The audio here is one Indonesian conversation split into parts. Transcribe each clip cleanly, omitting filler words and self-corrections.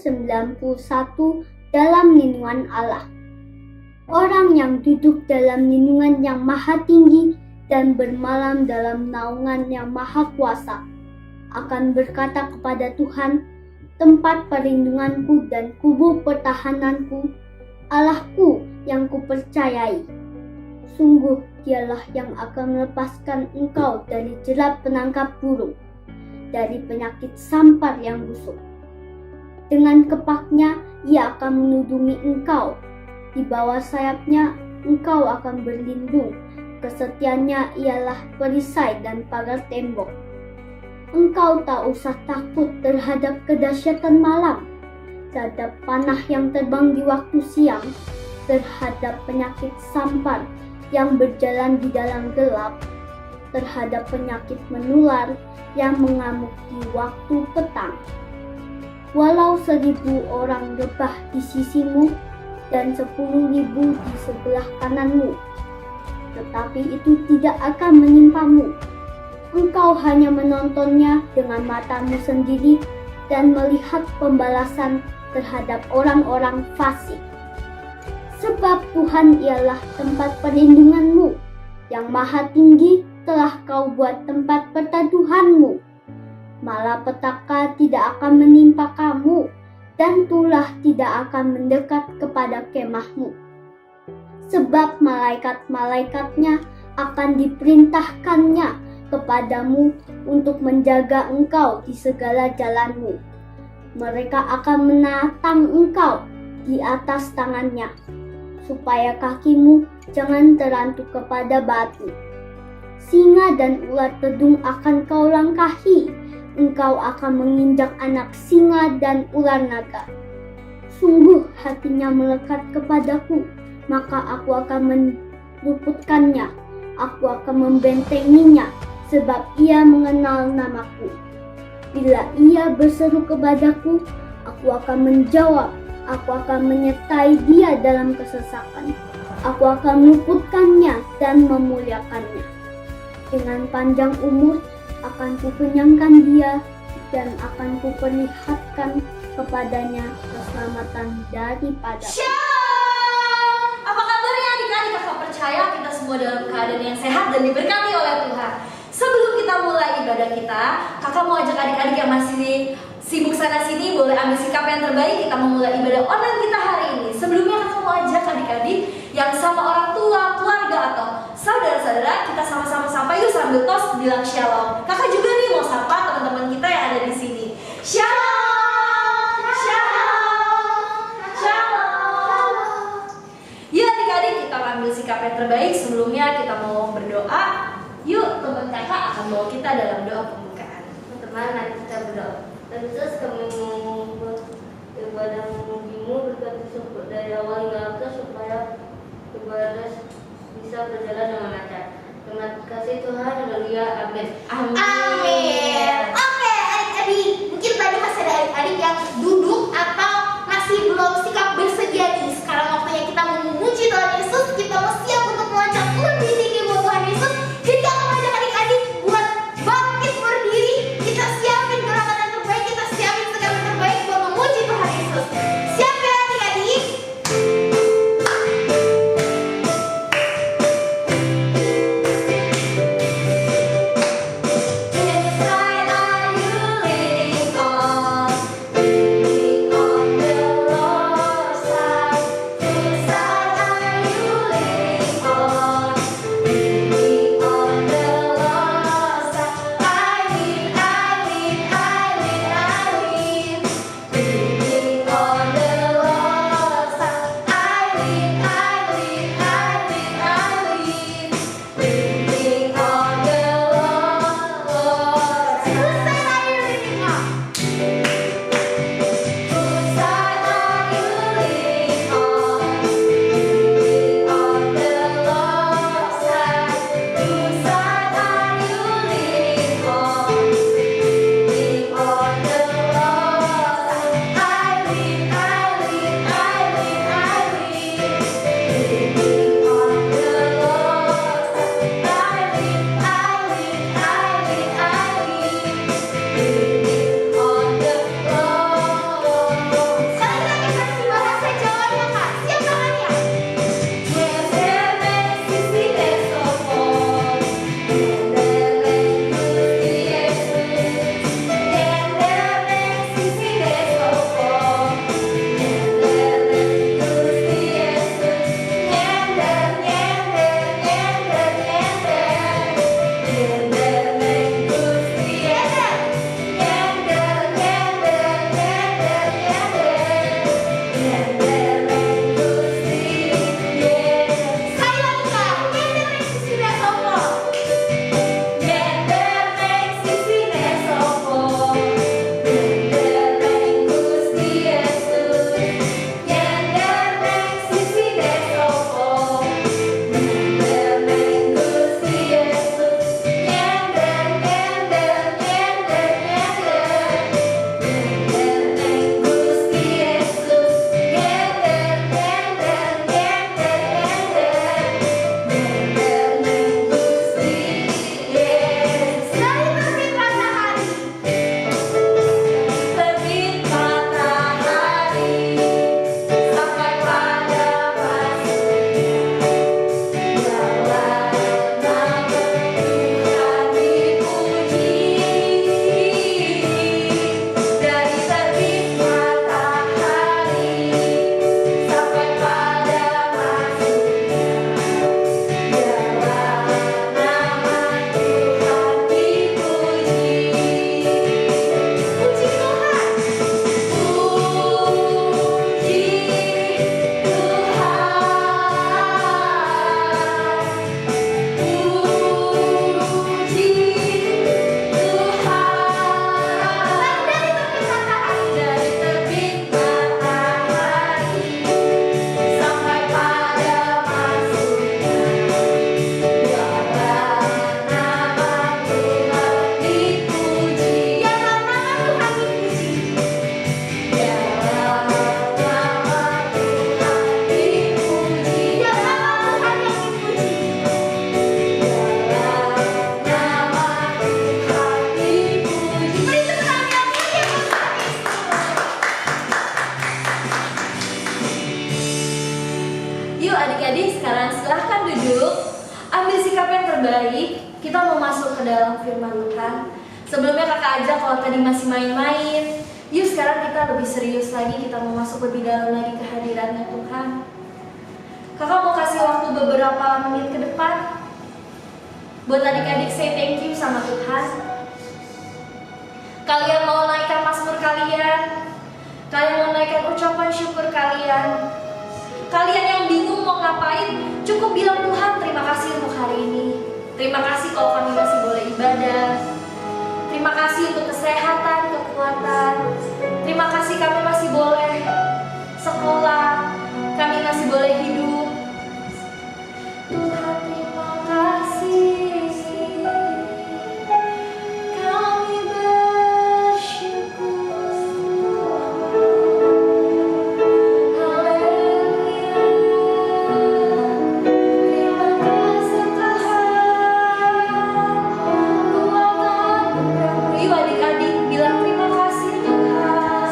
91 dalam lindungan Allah. Orang yang duduk dalam lindungan yang maha tinggi dan bermalam dalam naungan yang maha kuasa akan berkata kepada Tuhan, tempat perlindunganku dan kubu pertahananku, Allahku yang kupercayai. Sungguh dialah yang akan melepaskan engkau dari jerat penangkap burung, dari penyakit sampar yang busuk. Dengan kepaknya ia akan menudungi engkau, di bawah sayapnya engkau akan berlindung, kesetiaannya ialah perisai dan pagar tembok. Engkau tak usah takut terhadap kedahsyatan malam, terhadap panah yang terbang di waktu siang, terhadap penyakit sampar yang berjalan di dalam gelap, terhadap penyakit menular yang mengamuk di waktu petang. Walau 1.000 orang rebah di sisimu dan 10.000 di sebelah kananmu, tetapi itu tidak akan menimpamu. Engkau hanya menontonnya dengan matamu sendiri dan melihat pembalasan terhadap orang-orang fasik. Sebab Tuhan ialah tempat perlindunganmu, yang maha tinggi telah kau buat tempat perteduhanmu. Malapetaka tidak akan menimpa kamu, dan tulah tidak akan mendekat kepada kemahmu. Sebab malaikat-malaikatnya akan diperintahkannya kepadamu untuk menjaga engkau di segala jalanmu. Mereka akan menatang engkau di atas tangannya, supaya kakimu jangan terantuk kepada batu. Singa dan ular tedung akan kau langkahi, engkau akan menginjak anak singa dan ular naga. Sungguh hatinya melekat kepadaku, maka aku akan meluputkannya, aku akan membentenginya, sebab ia mengenal namaku. Bila ia berseru kepadaku, aku akan menjawab, aku akan menyertai dia dalam kesesakan. Aku akan meluputkannya dan memuliakannya. Dengan panjang umur akan kukenyangkan dia dan akan kuperlihatkan kepadanya keselamatan daripada. Shalom! Apa kabarnya adik-adik? Kakak percaya kita semua dalam keadaan yang sehat dan diberkati oleh Tuhan. Sebelum kita mulai ibadah kita, kakak mau ajak adik-adik yang masih sibuk sana sini boleh ambil sikap yang terbaik. Kita memulai ibadah online kita hari ini. Sebelumnya kakak mau ajak adik-adik yang sama orang tua, keluarga atau saudara-saudara, kita sama-sama sapa yuk sambil tos bilang shalom. Kakak juga nih mau sapa teman-teman kita yang ada di sini. Shalom, shalom, shalom. Yuk adik-adik kita ambil sikap yang terbaik. Sebelumnya kita mau berdoa. Yuk teman kakak akan bawa kita dalam doa pembukaan. Teman-teman, mari kita berdoa. Tuhan Yesus, kami membuat ibadah memujimu, berkati syukur dari awal hingga akhir supaya ibadah bisa berjalan dengan lancar. Terima kasih Tuhan, haleluya, amin. Amin. Oke, adik-adik, mungkin tadi masih ada adik-adik yang duduk atau masih belum sikap bersedia nih. Sekarang waktunya kita memuji Tuhan Yesus. Kita mau siap untuk meloncat lebih tinggi buat Tuhan Yesus. Jadi aku mengajak adik-adik buat bangkit berdiri. Kita siapin gerakan yang terbaik, kita siapin segala yang terbaik buat memuji Tuhan Yesus. Siap ya adik-adik? Inside adik-adik, sekarang silahkan duduk. Ambil sikap yang terbaik. Kita mau masuk ke dalam firman Tuhan. Sebelumnya kakak ajak kalau tadi masih main-main, yuk sekarang kita lebih serius lagi. Kita mau masuk lebih dalam lagi ke hadiratnya Tuhan. Kakak mau kasih waktu beberapa menit ke depan buat adik-adik say thank you sama Tuhan. Kalian mau naikkan mazmur kalian, kalian mau naikkan ucapan syukur kalian. Kalian yang bingung mau ngapain, cukup bilang Tuhan terima kasih untuk hari ini. Terima kasih kalau kami masih boleh ibadah. Terima kasih untuk kesehatan, kekuatan. Terima kasih kami masih boleh sekolah, kami masih boleh hidup. Tuhan terima kasih. Kami bersyukur. Haleluya. Terima kasih Tuhan. Kuatan. Yuk adik-adik bilang terima kasih Tuhan.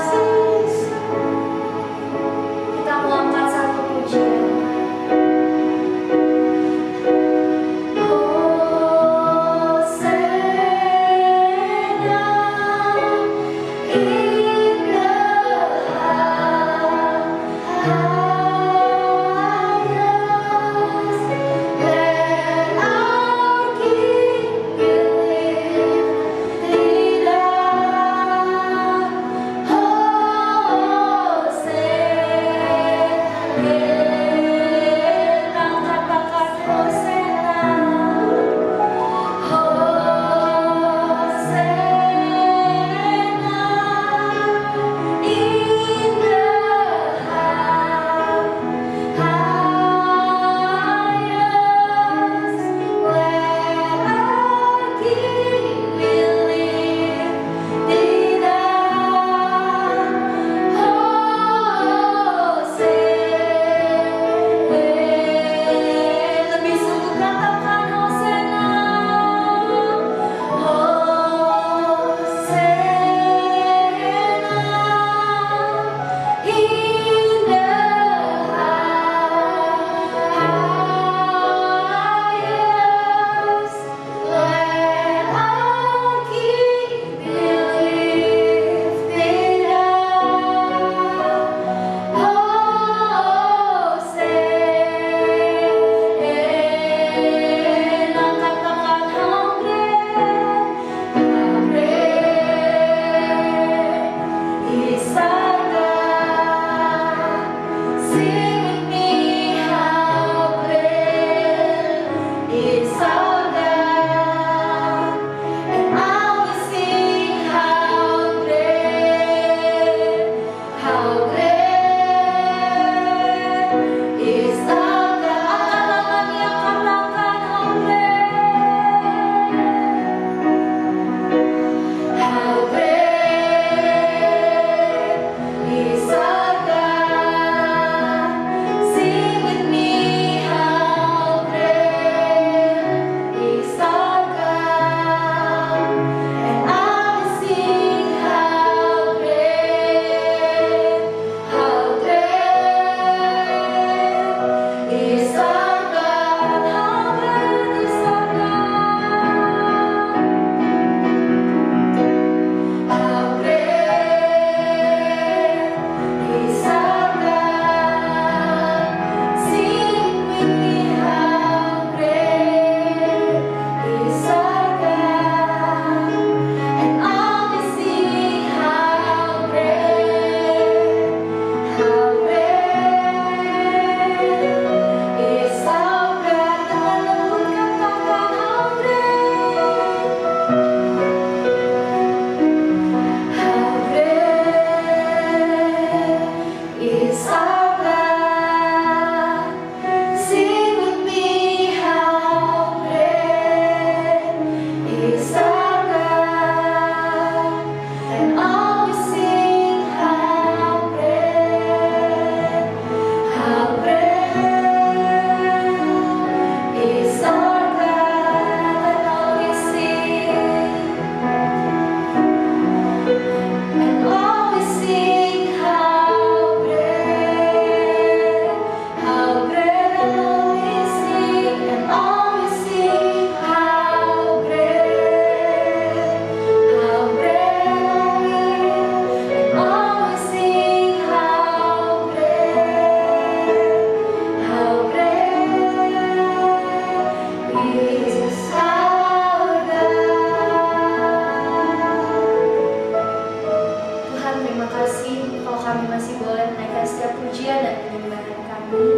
terima kasih kalau kami masih boleh menaikkan setiap pujian dan penyembahan kami.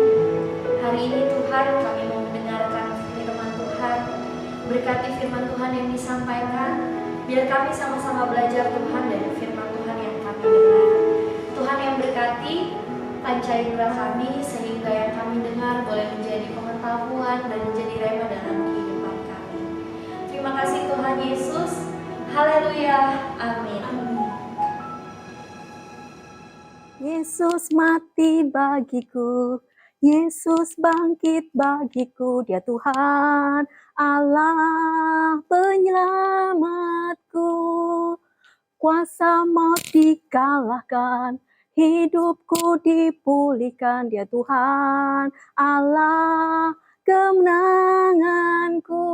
Hari ini Tuhan, kami mau mendengarkan firman Tuhan. Berkati firman Tuhan yang disampaikan, biar kami sama-sama belajar Tuhan dari firman Tuhan yang kami dengar. Tuhan yang berkati panca indera kami, sehingga yang kami dengar boleh menjadi pengetahuan dan menjadi rema dalam kehidupan kami. Terima kasih Tuhan Yesus. Haleluya. Amin. Yesus mati bagiku, Yesus bangkit bagiku, Dia Tuhan Allah penyelamatku. Kuasa maut dikalahkan, hidupku dipulihkan, Dia Tuhan Allah kemenanganku.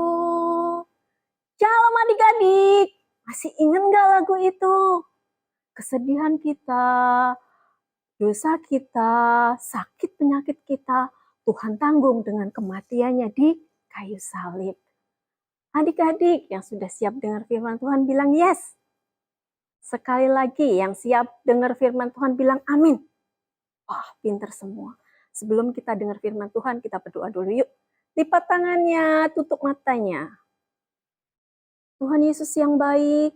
Shalom adik-adik, masih ingat gak lagu itu? Kesedihan kita, dosa kita, sakit penyakit kita, Tuhan tanggung dengan kematiannya di kayu salib. Adik-adik yang sudah siap dengar firman Tuhan bilang yes. Sekali lagi yang siap dengar firman Tuhan bilang amin. Wah, pinter semua. Sebelum kita dengar firman Tuhan, kita berdoa dulu yuk. Lipat tangannya, tutup matanya. Tuhan Yesus yang baik,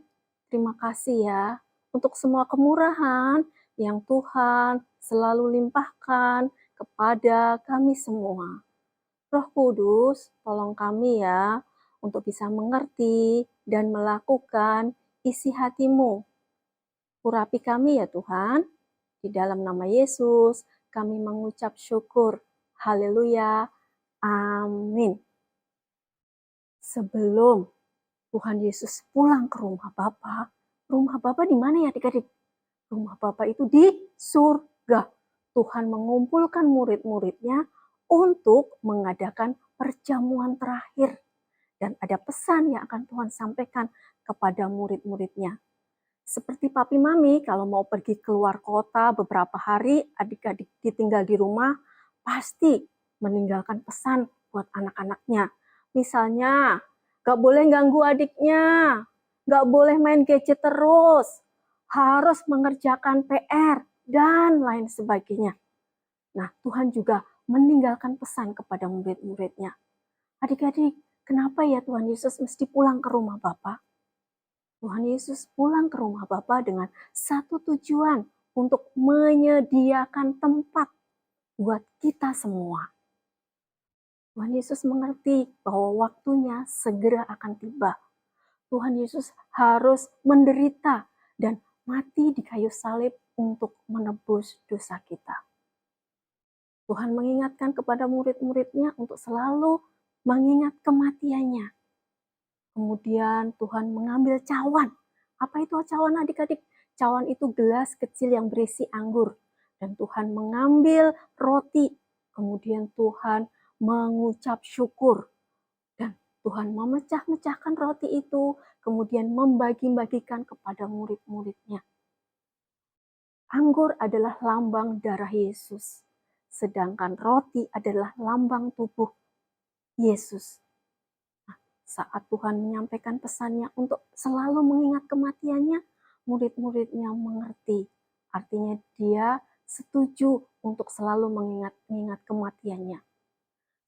terima kasih ya untuk semua kemurahan yang Tuhan selalu limpahkan kepada kami semua. Roh Kudus, tolong kami ya untuk bisa mengerti dan melakukan isi hati-Mu. Urapi kami ya Tuhan, di dalam nama Yesus kami mengucap syukur. Haleluya, amin. Sebelum Tuhan Yesus pulang ke rumah Bapa di mana ya adik-adik? Rumah Bapa itu di surga. Tuhan mengumpulkan murid-muridnya untuk mengadakan perjamuan terakhir. Dan ada pesan yang akan Tuhan sampaikan kepada murid-muridnya. Seperti papi mami, kalau mau pergi keluar kota beberapa hari, adik-adik ditinggal di rumah, pasti meninggalkan pesan buat anak-anaknya. Misalnya, gak boleh ganggu adiknya, gak boleh main gadget terus, harus mengerjakan PR, dan lain sebagainya. Nah, Tuhan juga meninggalkan pesan kepada murid-muridnya. Adik-adik, kenapa ya Tuhan Yesus mesti pulang ke rumah Bapa? Tuhan Yesus pulang ke rumah Bapa dengan satu tujuan, untuk menyediakan tempat buat kita semua. Tuhan Yesus mengerti bahwa waktunya segera akan tiba. Tuhan Yesus harus menderita dan mati di kayu salib untuk menebus dosa kita. Tuhan mengingatkan kepada murid-muridnya untuk selalu mengingat kematiannya. Kemudian Tuhan mengambil cawan. Apa itu cawan adik-adik? Cawan itu gelas kecil yang berisi anggur. Dan Tuhan mengambil roti. Kemudian Tuhan mengucap syukur. Dan Tuhan memecah-mecahkan roti itu, kemudian membagi-bagikan kepada murid-muridnya. Anggur adalah lambang darah Yesus, sedangkan roti adalah lambang tubuh Yesus. Nah, saat Tuhan menyampaikan pesannya untuk selalu mengingat kematiannya, murid-muridnya mengerti. Artinya dia setuju untuk selalu mengingat kematiannya.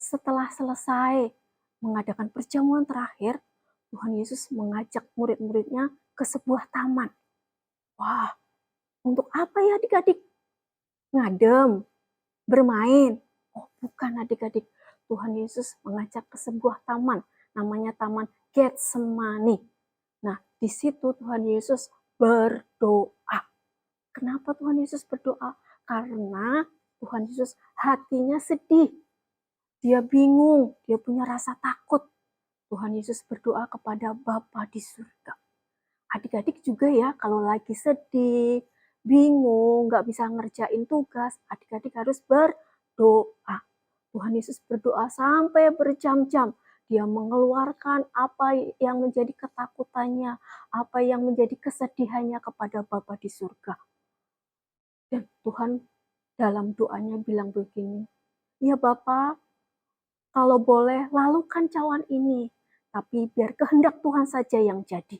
Setelah selesai mengadakan perjamuan terakhir, Tuhan Yesus mengajak murid-muridnya ke sebuah taman. Wah, untuk apa ya adik-adik? Ngadem, bermain? Oh, bukan adik-adik. Tuhan Yesus mengajak ke sebuah taman, namanya Taman Getsemani. Nah, di situ Tuhan Yesus berdoa. Kenapa Tuhan Yesus berdoa? Karena Tuhan Yesus hatinya sedih. Dia bingung, dia punya rasa takut. Tuhan Yesus berdoa kepada Bapa di surga. Adik-adik juga ya, kalau lagi sedih, bingung, gak bisa ngerjain tugas, adik-adik harus berdoa. Tuhan Yesus berdoa sampai berjam-jam. Dia mengeluarkan apa yang menjadi ketakutannya, apa yang menjadi kesedihannya kepada Bapa di surga. Dan Tuhan dalam doanya bilang begini, ya Bapa, kalau boleh lalukan cawan ini, tapi biar kehendak Tuhan saja yang jadi.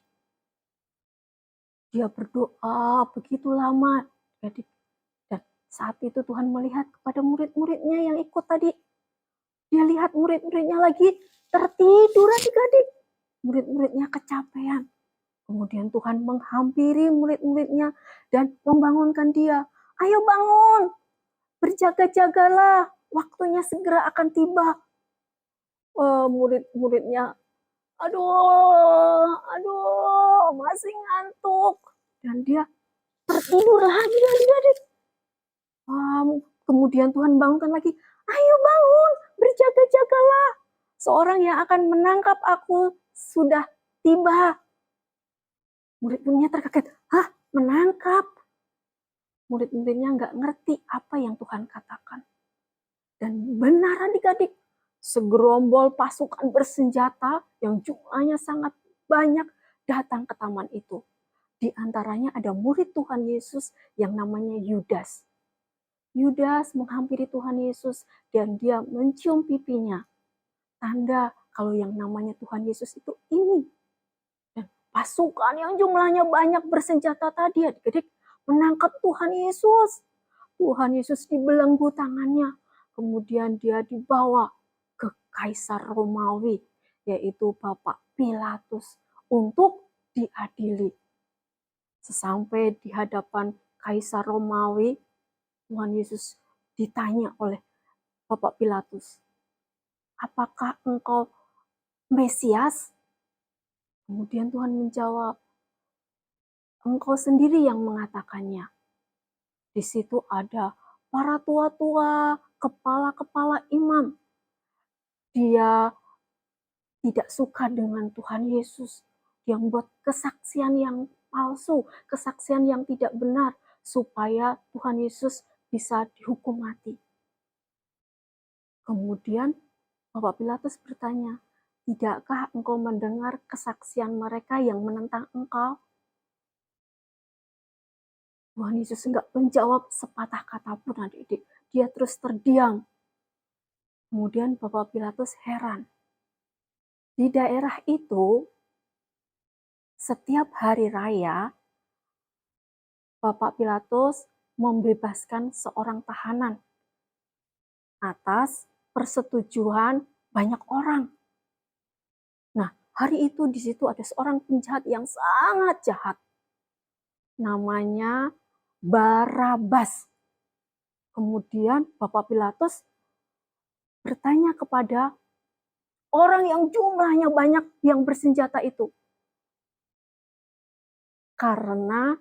Dia berdoa begitu lama. Jadi, dan saat itu Tuhan melihat kepada murid-muridnya yang ikut tadi. Dia lihat murid-muridnya lagi tertidur adik-adik. Murid-muridnya kecapean. Kemudian Tuhan menghampiri murid-muridnya dan membangunkan dia. Ayo bangun, berjaga-jagalah, waktunya segera akan tiba. Murid-muridnya, aduh, masih ngantuk. Dan dia tertidur lagi adik-adik. Kemudian Tuhan bangunkan lagi, ayo bangun, berjaga-jagalah. Seorang yang akan menangkap aku sudah tiba. Murid-muridnya terkaget, hah, menangkap? Murid-muridnya nggak ngerti apa yang Tuhan katakan. Dan benar adik-adik, segerombol pasukan bersenjata yang jumlahnya sangat banyak datang ke taman itu. Di antaranya ada murid Tuhan Yesus yang namanya Yudas. Yudas menghampiri Tuhan Yesus dan dia mencium pipinya. Tanda kalau yang namanya Tuhan Yesus itu ini. Dan pasukan yang jumlahnya banyak bersenjata tadi adik-adik menangkap Tuhan Yesus. Tuhan Yesus dibelenggu tangannya. Kemudian dia dibawa ke Kaisar Romawi, yaitu Bapak Pilatus, untuk diadili. Sesampai di hadapan Kaisar Romawi, Tuhan Yesus ditanya oleh Bapak Pilatus, apakah engkau Mesias? Kemudian Tuhan menjawab, engkau sendiri yang mengatakannya. Di situ ada para tua-tua, kepala-kepala imam. Dia tidak suka dengan Tuhan Yesus. Dia membuat kesaksian yang palsu, kesaksian yang tidak benar, supaya Tuhan Yesus bisa dihukum mati. Kemudian Bapak Pilatus bertanya, tidakkah engkau mendengar kesaksian mereka yang menentang engkau? Tuhan Yesus enggak menjawab sepatah kata pun adik-adik. Dia terus terdiam. Kemudian Bapak Pilatus heran. Di daerah itu, setiap hari raya, Bapak Pilatus membebaskan seorang tahanan atas persetujuan banyak orang. Nah, hari itu di situ ada seorang penjahat yang sangat jahat. Namanya Barabas. Kemudian Bapak Pilatus bertanya kepada orang yang jumlahnya banyak yang bersenjata itu. Karena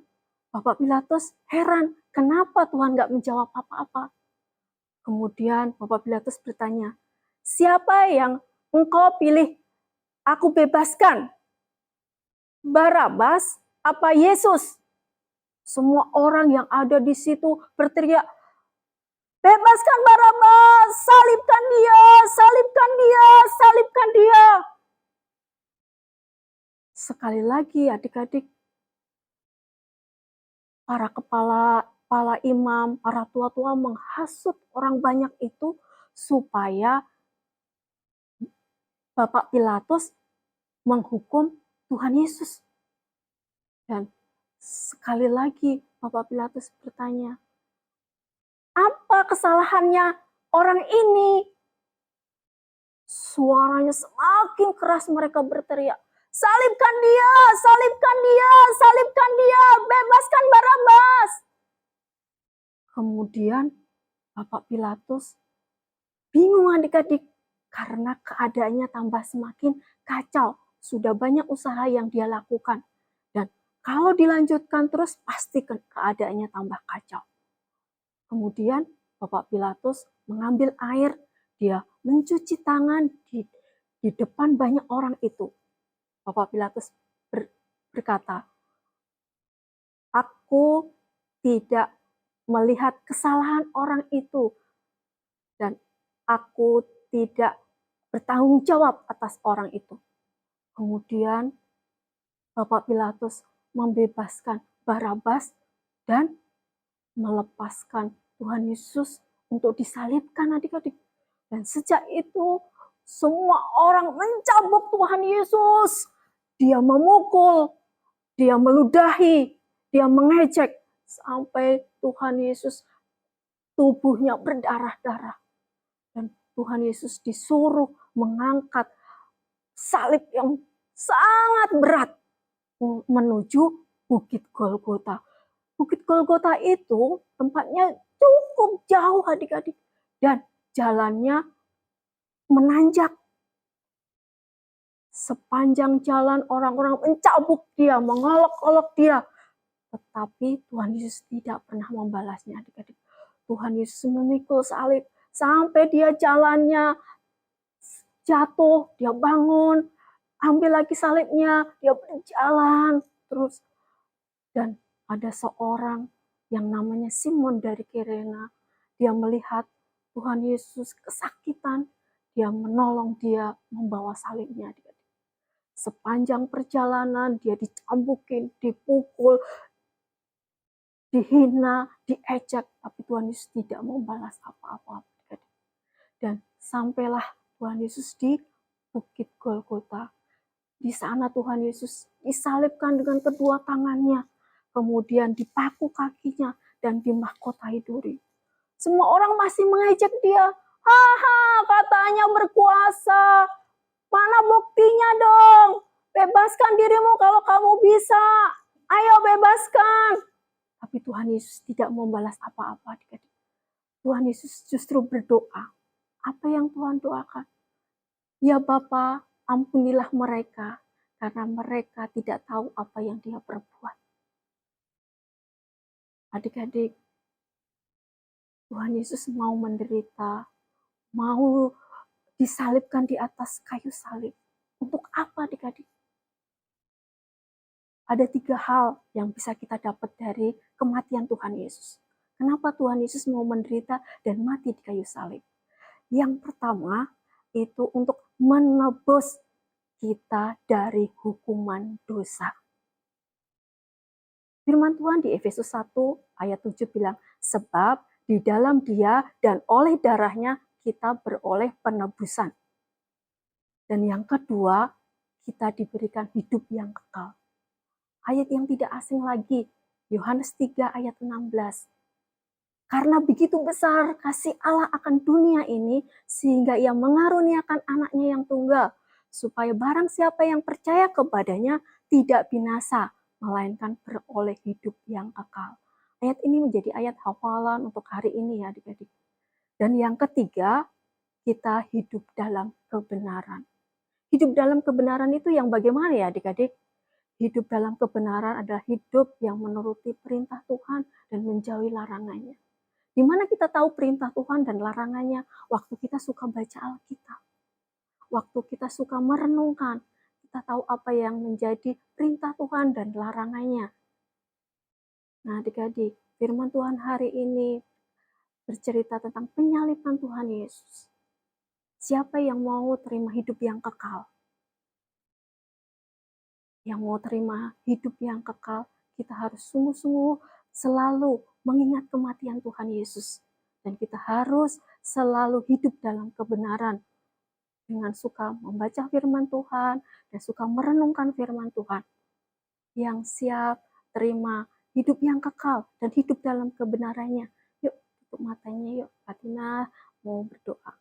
Bapak Pilatus heran, kenapa Tuhan nggak menjawab apa-apa. Kemudian Bapak Pilatus bertanya, siapa yang engkau pilih aku bebaskan? Barabas apa Yesus? Semua orang yang ada di situ berteriak, bebaskan Barabas, salibkan dia, salibkan dia, salibkan dia. Sekali lagi adik-adik, para kepala imam, para tua-tua menghasut orang banyak itu supaya Bapak Pilatus menghukum Tuhan Yesus. Dan sekali lagi Bapak Pilatus bertanya, apa kesalahannya orang ini? Suaranya semakin keras, mereka berteriak, salibkan dia, salibkan dia, salibkan dia, bebaskan Barabas. Kemudian Bapak Pilatus bingung adik-adik karena keadaannya tambah semakin kacau. Sudah banyak usaha yang dia lakukan. Dan kalau dilanjutkan terus pasti keadaannya tambah kacau. Kemudian Bapak Pilatus mengambil air, dia mencuci tangan di depan banyak orang itu. Bapak Pilatus berkata, aku tidak melihat kesalahan orang itu dan aku tidak bertanggung jawab atas orang itu. Kemudian Bapak Pilatus membebaskan Barabas dan melepaskan Tuhan Yesus untuk disalibkan adik-adik. Dan sejak itu semua orang mencambuk Tuhan Yesus. Dia memukul, dia meludahi, dia mengejek sampai Tuhan Yesus tubuhnya berdarah-darah. Dan Tuhan Yesus disuruh mengangkat salib yang sangat berat menuju Bukit Golgota. Bukit Golgota itu tempatnya cukup jauh adik-adik. Dan jalannya menanjak. Sepanjang jalan orang-orang mencabuk dia, mengolok-olok dia. Tetapi Tuhan Yesus tidak pernah membalasnya adik-adik. Tuhan Yesus memikul salib sampai dia jalannya jatuh, dia bangun, ambil lagi salibnya, dia berjalan terus. Dan ada seorang yang namanya Simon dari Kirena, dia melihat Tuhan Yesus kesakitan, dia menolong dia membawa salibnya. Sepanjang perjalanan dia dicambukin, dipukul, dihina, diejek, tapi Tuhan Yesus tidak membalas apa-apa. Dan sampailah Tuhan Yesus di Bukit Golgota. Di sana Tuhan Yesus disalibkan dengan kedua tangannya, kemudian dipaku kakinya dan dimahkotai duri. Semua orang masih mengejek dia. Haha, katanya berkuasa. Mana buktinya dong? Bebaskan dirimu kalau kamu bisa. Ayo bebaskan. Tapi Tuhan Yesus tidak membalas apa-apa. Tuhan Yesus justru berdoa. Apa yang Tuhan doakan? Ya Bapa, ampunilah mereka, karena mereka tidak tahu apa yang dia perbuat. Adik-adik, Tuhan Yesus mau menderita, mau disalibkan di atas kayu salib. Untuk apa adik-adik? Ada 3 hal yang bisa kita dapat dari kematian Tuhan Yesus. Kenapa Tuhan Yesus mau menderita dan mati di kayu salib? Yang pertama, itu untuk menebus kita dari hukuman dosa. Firman Tuhan di Efesus 1 ayat 7 bilang, sebab di dalam Dia dan oleh darahnya kita beroleh penebusan. Dan yang kedua, kita diberikan hidup yang kekal. Ayat yang tidak asing lagi, Yohanes 3 ayat 16. Karena begitu besar kasih Allah akan dunia ini, sehingga ia mengaruniakan anaknya yang tunggal, supaya barang siapa yang percaya kepadanya tidak binasa, melainkan beroleh hidup yang kekal. Ayat ini menjadi ayat hafalan untuk hari ini ya adik-adik. Dan yang ketiga, kita hidup dalam kebenaran. Hidup dalam kebenaran itu yang bagaimana ya adik-adik? Hidup dalam kebenaran adalah hidup yang menuruti perintah Tuhan dan menjauhi larangannya. Di mana kita tahu perintah Tuhan dan larangannya? Waktu kita suka baca Alkitab. Waktu kita suka merenungkan. Kita tahu apa yang menjadi perintah Tuhan dan larangannya. Nah adik-adik, firman Tuhan hari ini bercerita tentang penyaliban Tuhan Yesus. Siapa yang mau terima hidup yang kekal? Yang mau terima hidup yang kekal, kita harus sungguh-sungguh selalu mengingat kematian Tuhan Yesus. Dan kita harus selalu hidup dalam kebenaran. Dengan suka membaca firman Tuhan dan suka merenungkan firman Tuhan. Yang siap terima hidup yang kekal dan hidup dalam kebenarannya. Yuk, tutup matanya yuk. Fatina mau berdoa.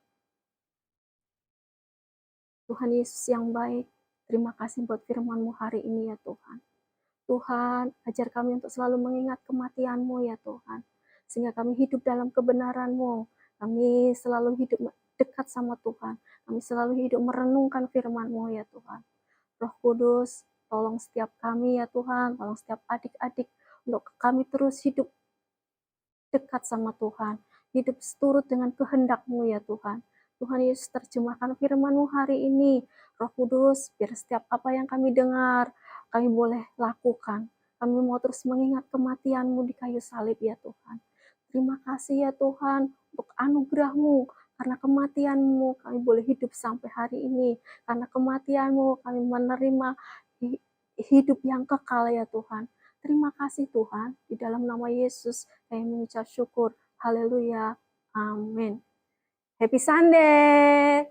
Tuhan Yesus yang baik, terima kasih buat firman-Mu hari ini ya Tuhan. Tuhan, ajar kami untuk selalu mengingat kematian-Mu ya Tuhan. Sehingga kami hidup dalam kebenaran-Mu. Kami selalu hidup dekat sama Tuhan. Kami selalu hidup merenungkan firman-Mu ya Tuhan. Roh Kudus, tolong setiap kami ya Tuhan. Tolong setiap adik-adik untuk kami terus hidup dekat sama Tuhan. Hidup seturut dengan kehendak-Mu ya Tuhan. Tuhan Yesus, terjemahkan firman-Mu hari ini. Roh Kudus, biar setiap apa yang kami dengar, kami boleh lakukan. Kami mau terus mengingat kematian-Mu di kayu salib ya Tuhan. Terima kasih ya Tuhan untuk anugerah-Mu. Karena kematian-Mu kami boleh hidup sampai hari ini. Karena kematian-Mu kami menerima hidup yang kekal ya Tuhan. Terima kasih Tuhan. Di dalam nama Yesus kami mengucap syukur. Haleluya. Amin. Happy Sunday!